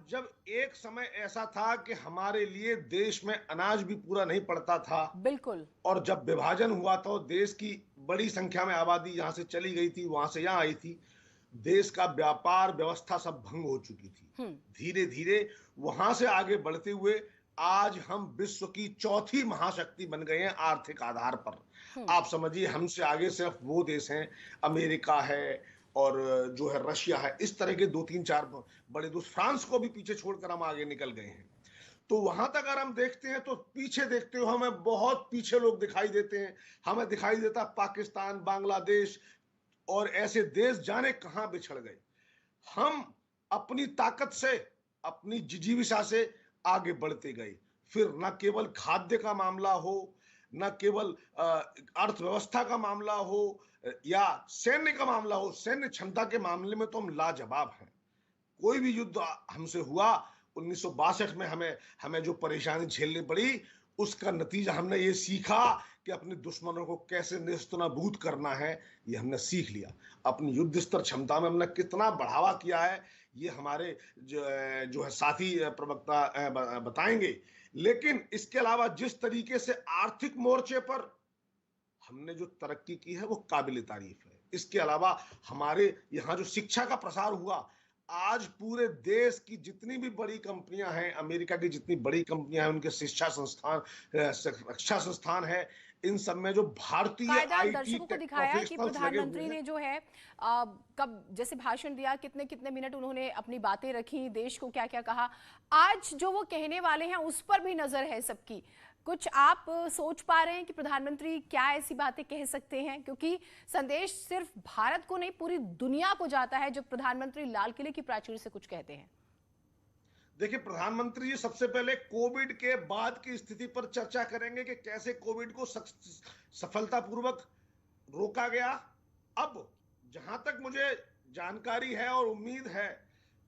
जब एक समय ऐसा था कि हमारे लिए देश में अनाज भी पूरा नहीं पड़ता था, बिल्कुल। और जब विभाजन हुआ तो देश की बड़ी संख्या में आबादी यहां से चली गई थी, वहां से यहां आई थी, देश का व्यापार व्यवस्था सब भंग हो चुकी थी। हम्म। धीरे धीरे वहां से आगे बढ़ते हुए आज हम विश्व की चौथी महाशक्ति बन गए हैं आर्थिक आधार पर। हम्म। आप समझिए, हमसे आगे सिर्फ वो देश हैं, अमेरिका है और जो है रशिया है, इस तरह के दो तीन चार बड़े देश, फ्रांस को भी पीछे छोड़कर हम आगे निकल गए हैं। तो वहां तक अगर हम देखते हैं तो पीछे देखते हो हमें बहुत पीछे लोग दिखाई देते हैं। हमें दिखाई देता पाकिस्तान, बांग्लादेश और ऐसे देश जाने कहां बिछड़ गए। हम अपनी ताकत से, अपनी जिजीविषा से आगे बढ़ते गए। फिर न केवल खाद्य का मामला हो, न केवल अर्थव्यवस्था का मामला हो, या सैन्य का मामला हो, सैन्य क्षमता के मामले में तो हम लाजवाब हैं। कोई भी युद्ध हमसे हुआ 1962 में, हमें हमें जो परेशानी झेलनी पड़ी, उसका नतीजा हमने ये सीखा कि अपने दुश्मनों को कैसे नेस्तनाबूद करना है, ये हमने सीख लिया। अपनी युद्ध स्तर क्षमता में हमने कितना बढ़ावा किया है, ये हमारे जो है साथी प्रवक्ता बताएंगे। लेकिन इसके अलावा जिस तरीके से आर्थिक मोर्चे पर हमने जो तरक्की की है वो काबिल तारीफ है। इसके अलावा हमारे यहाँ जो शिक्षा का प्रसार हुआ, आज पूरे देश की जितनी भी बड़ी कंपनियां हैं, अमेरिका की जितनी बड़ी कंपनियां हैं, उनके शिक्षा संस्थान, रक्षा संस्थान है, इन सब में जो भारतीय कायदा आईटी दर्शकों को टेक दिखाया कि प्रोफेशनल्स लगे हुए प्रधानमंत्री हैं। ने जो है कब जैसे भाषण दिया, कितने कितने मिनट उन्होंने अपनी बातें रखी, देश को क्या क्या कहा। आज जो वो कहने वाले हैं उस पर भी नजर है सबकी। कुछ आप सोच पा रहे हैं कि प्रधानमंत्री क्या ऐसी बातें कह सकते हैं, क्योंकि संदेश सिर्फ भारत को नहीं पूरी दुनिया को जाता है जब प्रधानमंत्री लाल किले की प्राचीर से कुछ कहते हैं। देखिए, प्रधानमंत्री जी सबसे पहले कोविड के बाद की स्थिति पर चर्चा करेंगे कि कैसे कोविड को सफलतापूर्वक रोका गया। अब जहां तक मुझे जानकारी है और उम्मीद है,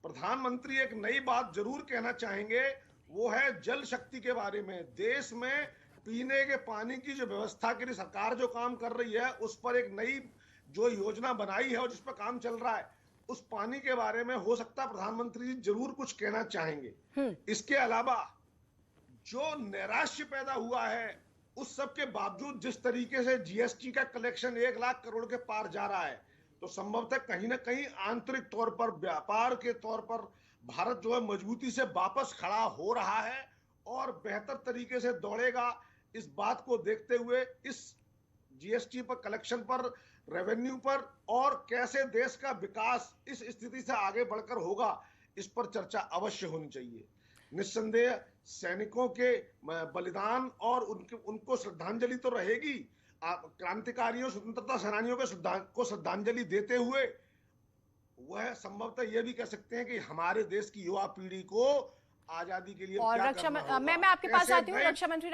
प्रधानमंत्री एक नई बात जरूर कहना चाहेंगे, वो है जल शक्ति के बारे में। देश में पीने के पानी की जो व्यवस्था के लिए सरकार जो काम कर रही है, उस पर एक नई जो योजना बनाई है और जिस पर काम चल रहा है, उस पानी के बारे में हो सकता है प्रधानमंत्री जी जरूर कुछ कहना चाहेंगे। हम्म। इसके अलावा जो नैराश्य पैदा हुआ है, उस सब के बावजूद जिस तरीके से जीएसटी का कलेक्शन 1 लाख करोड़ के पार जा रहा है, तो संभवतः कहीं ना कहीं आंतरिक तौर पर, व्यापार के तौर पर भारत जो है मजबूती से वापस खड़ा हो रहा है और बेहतर तरीके से दौड़ेगा। इस बात को देखते हुए इस जीएसटी पर, कलेक्शन पर, रेवेन्यू पर, और कैसे देश का विकास इस स्थिति से आगे बढ़कर होगा, इस पर चर्चा अवश्य होनी चाहिए। निस्संदेह सैनिकों के बलिदान और उनके उनको श्रद्धांजलि तो रहेगी। क्रांतिकारियों, स्वतंत्रता सेनानियों को श्रद्धांजलि देते हुए वह संभवतः यह भी कह सकते हैं कि हमारे देश की युवा पीढ़ी को आजादी के लिए और क्या करना होगा, मैं आपके पास कैसे आती हूँ नए रक्षा मंत्री।